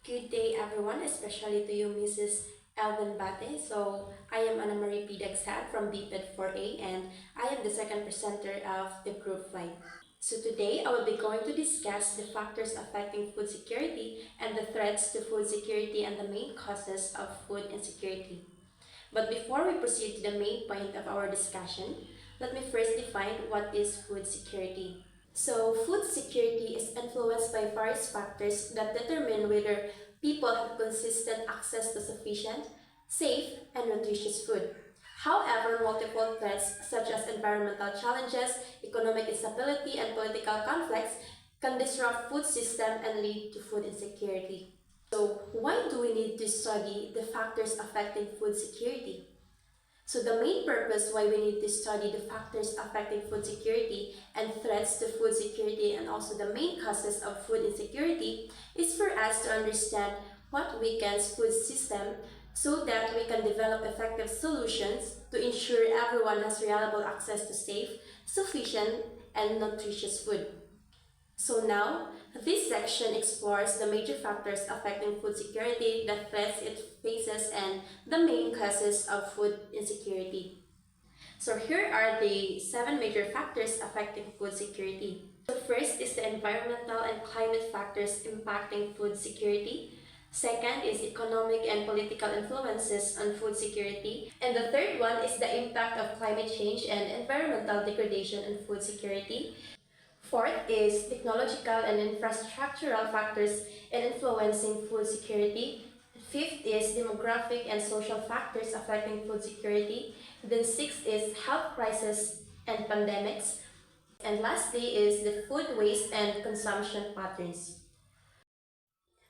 Good day, everyone, especially to you, Mrs. Elvin Bate. So, I am Ana Marie P. Dagsad from BPED 4A, and I am the second presenter of the group flight. So, today I will be going to discuss the factors affecting food security and the threats to food security and the main causes of food insecurity. But before we proceed to the main point of our discussion, let me first define what is food security. So, food security is influenced by various factors that determine whether people have consistent access to sufficient, safe, and nutritious food. However, multiple threats such as environmental challenges, economic instability, and political conflicts can disrupt food system and lead to food insecurity. So, why do we need to study the factors affecting food security? So the main purpose why we need to study the factors affecting food security and threats to food security and also the main causes of food insecurity is for us to understand what weakens food system so that we can develop effective solutions to ensure everyone has reliable access to safe, sufficient, and nutritious food. So now, this section explores the major factors affecting food security, the threats it faces, and the main causes of food insecurity. So here are the 7 major factors affecting food security. So first is the environmental and climate factors impacting food security. Second is economic and political influences on food security. And the third one is the impact of climate change and environmental degradation on food security. Fourth is technological and infrastructural factors in influencing food security. Fifth is demographic and social factors affecting food security. Then sixth is health crisis and pandemics. And lastly is the food waste and consumption patterns.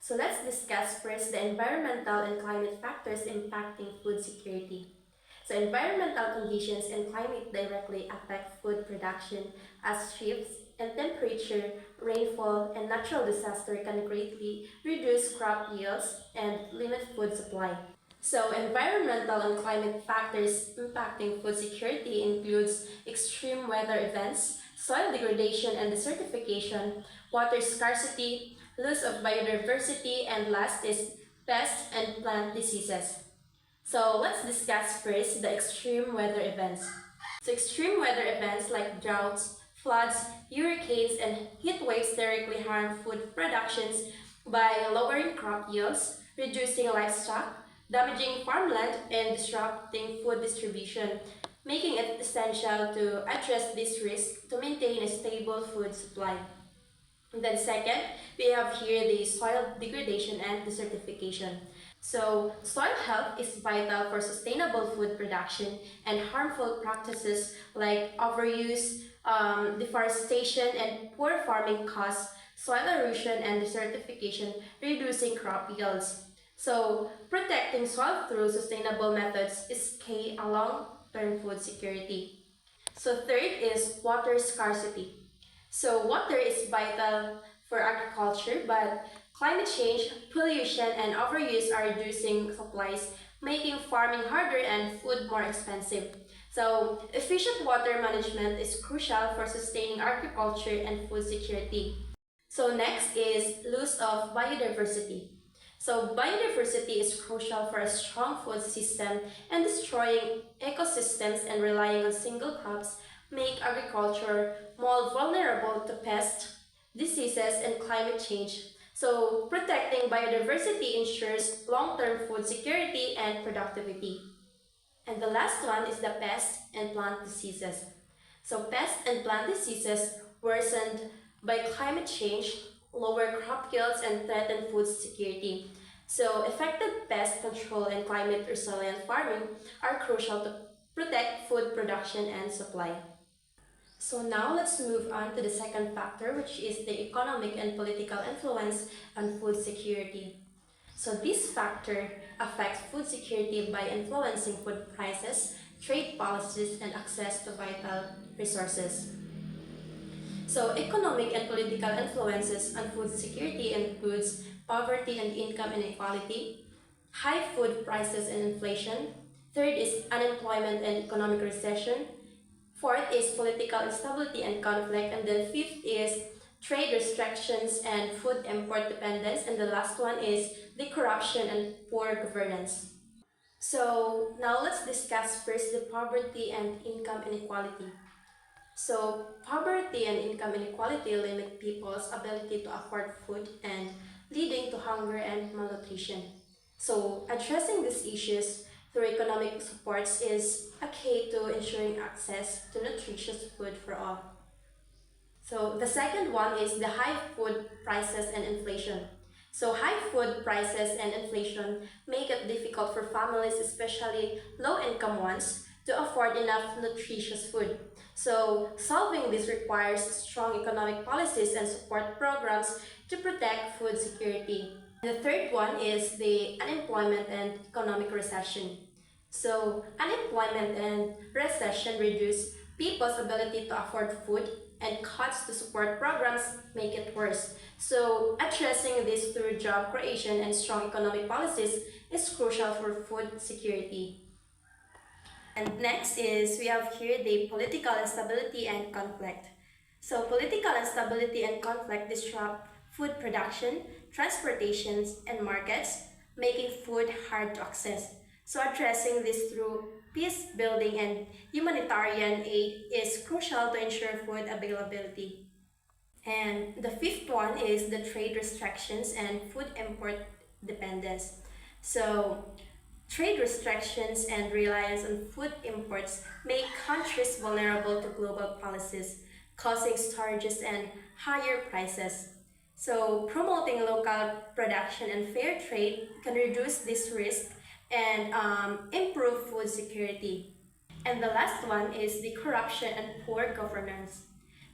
So let's discuss first the environmental and climate factors impacting food security. So environmental conditions and climate directly affect food production as shifts in temperature, rainfall, and natural disaster can greatly reduce crop yields and limit food supply. So environmental and climate factors impacting food security includes extreme weather events, soil degradation and desertification, water scarcity, loss of biodiversity, and last is pest and plant diseases. So let's discuss first the extreme weather events. So extreme weather events like droughts, floods, hurricanes, and heat waves directly harm food productions by lowering crop yields, reducing livestock, damaging farmland, and disrupting food distribution, making it essential to address this risk to maintain a stable food supply. And then second, we have here the soil degradation and desertification. So, soil health is vital for sustainable food production, and harmful practices like overuse, deforestation, and poor farming cause soil erosion and desertification, reducing crop yields. So, protecting soil through sustainable methods is key to long-term food security. So, third is water scarcity. So, water is vital for agriculture, but climate change, pollution, and overuse are reducing supplies, making farming harder and food more expensive. So, efficient water management is crucial for sustaining agriculture and food security. So, next is loss of biodiversity. So, biodiversity is crucial for a strong food system, and destroying ecosystems and relying on single crops make agriculture more vulnerable to pests, diseases, and climate change. So, protecting biodiversity ensures long-term food security and productivity. And the last one is the pest and plant diseases. So, pest and plant diseases worsened by climate change, lower crop yields, and threaten food security. So, effective pest control and climate resilient farming are crucial to protect food production and supply. So now let's move on to the second factor, which is the economic and political influence on food security. So this factor affects food security by influencing food prices, trade policies, and access to vital resources. So economic and political influences on food security includes poverty and income inequality, high food prices and inflation. Third is unemployment and economic recession. Fourth is political instability and conflict, and then fifth is trade restrictions and food import dependence, and the last one is the corruption and poor governance. So now let's discuss first the poverty and income inequality. So poverty and income inequality limit people's ability to afford food and leading to hunger and malnutrition. So addressing these issues through economic supports is a key to ensuring access to nutritious food for all. So the second one is the high food prices and inflation. So high food prices and inflation make it difficult for families, especially low-income ones, to afford enough nutritious food. So solving this requires strong economic policies and support programs to protect food security. The third one is the unemployment and economic recession. So unemployment and recession reduce people's ability to afford food, and cuts to support programs make it worse. So addressing this through job creation and strong economic policies is crucial for food security. And next is we have here the political instability and conflict. So political instability and conflict disrupt food production, transportations, and markets, making food hard to access. So addressing this through peace building and humanitarian aid is crucial to ensure food availability. And the fifth one is the trade restrictions and food import dependence. So trade restrictions and reliance on food imports make countries vulnerable to global policies, causing shortages and higher prices. So promoting local production and fair trade can reduce this risk and improve food security. And the last one is the corruption and poor governance.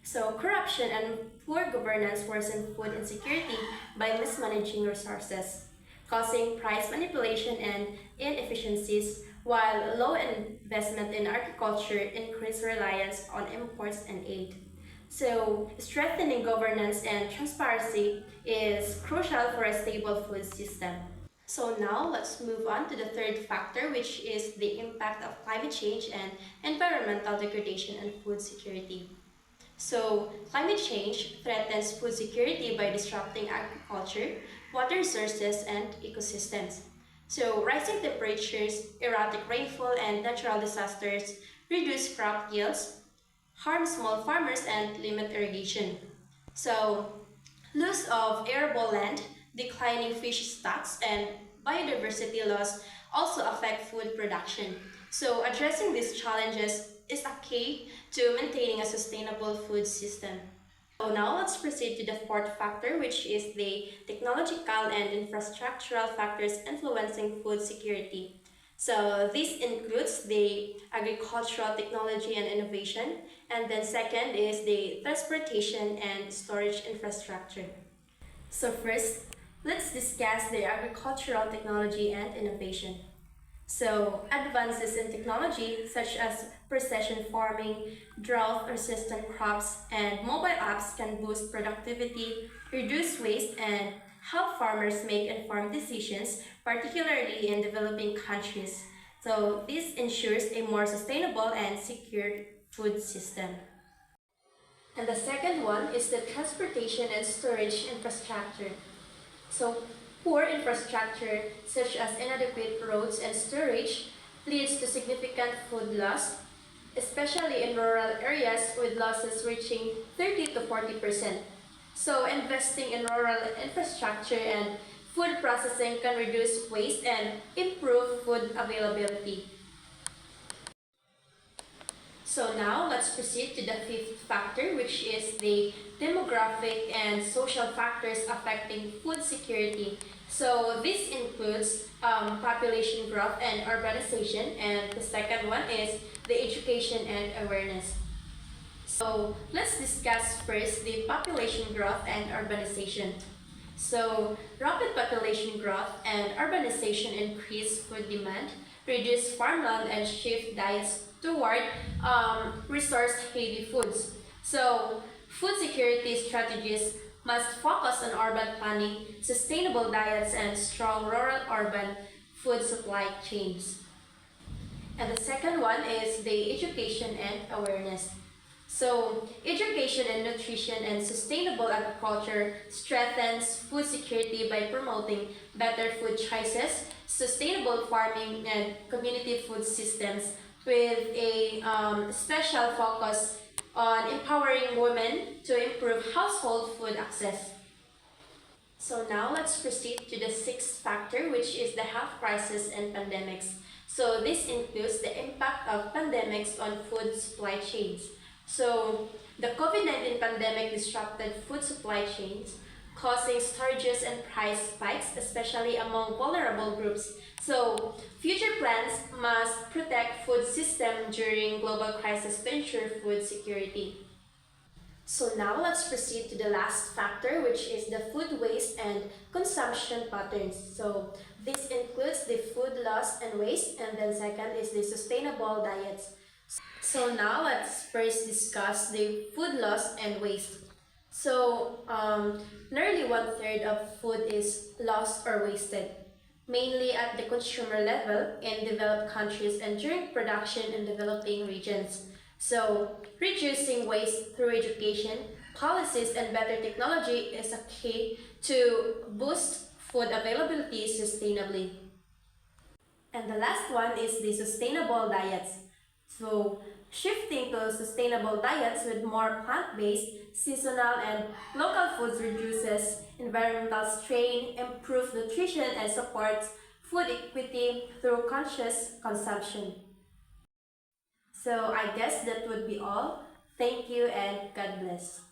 So corruption and poor governance worsen food insecurity by mismanaging resources, causing price manipulation and inefficiencies, while low investment in agriculture increase reliance on imports and aid. So strengthening governance and transparency is crucial for a stable food system. So now let's move on to the third factor, which is the impact of climate change and environmental degradation and food security. So climate change threatens food security by disrupting agriculture, water resources, and ecosystems. So rising temperatures, erratic rainfall, and natural disasters reduce crop yields, harm small farmers, and limit irrigation. So loss of arable land, declining fish stocks, and biodiversity loss also affect food production. So addressing these challenges is a key to maintaining a sustainable food system. So now let's proceed to the fourth factor, which is the technological and infrastructural factors influencing food security. So this includes the agricultural technology and innovation, and then second is the transportation and storage infrastructure. So first, let's discuss the agricultural technology and innovation. So advances in technology such as precision farming, drought-resistant crops, and mobile apps can boost productivity, reduce waste, and help farmers make informed decisions, particularly in developing countries. So this ensures a more sustainable and secure food system. And the second one is the transportation and storage infrastructure. So poor infrastructure, such as inadequate roads and storage, leads to significant food loss, especially in rural areas with losses reaching 30 to 40%. So investing in rural infrastructure and food processing can reduce waste and improve food availability. So now let's proceed to the fifth factor, which is the demographic and social factors affecting food security. So this includes population growth and urbanization, and the second one is the education and awareness. So let's discuss first the population growth and urbanization. So rapid population growth and urbanization increase food demand, reduce farmland, and shift diets toward resource-heavy foods. So food security strategies must focus on urban planning, sustainable diets, and strong rural-urban food supply chains. And the second one is the education and awareness. So, education and nutrition and sustainable agriculture strengthens food security by promoting better food choices, sustainable farming, and community food systems with a special focus on empowering women to improve household food access. So now let's proceed to the sixth factor, which is the health crisis and pandemics. So this includes the impact of pandemics on food supply chains. So the COVID-19 pandemic disrupted food supply chains, causing shortages and price spikes, especially among vulnerable groups. So future plans must protect food system during global crisis to ensure food security. So now let's proceed to the last factor, which is the food waste and consumption patterns. So this includes the food loss and waste, and then second is the sustainable diets. So now let's first discuss the food loss and waste. So nearly one third of food is lost or wasted, mainly at the consumer level in developed countries and during production in developing regions. So reducing waste through education, policies, and better technology is a key to boost food availability sustainably. And the last one is the sustainable diets. So, shifting to sustainable diets with more plant-based, seasonal, and local foods reduces environmental strain, improves nutrition, and supports food equity through conscious consumption. So, I guess that would be all. Thank you and God bless.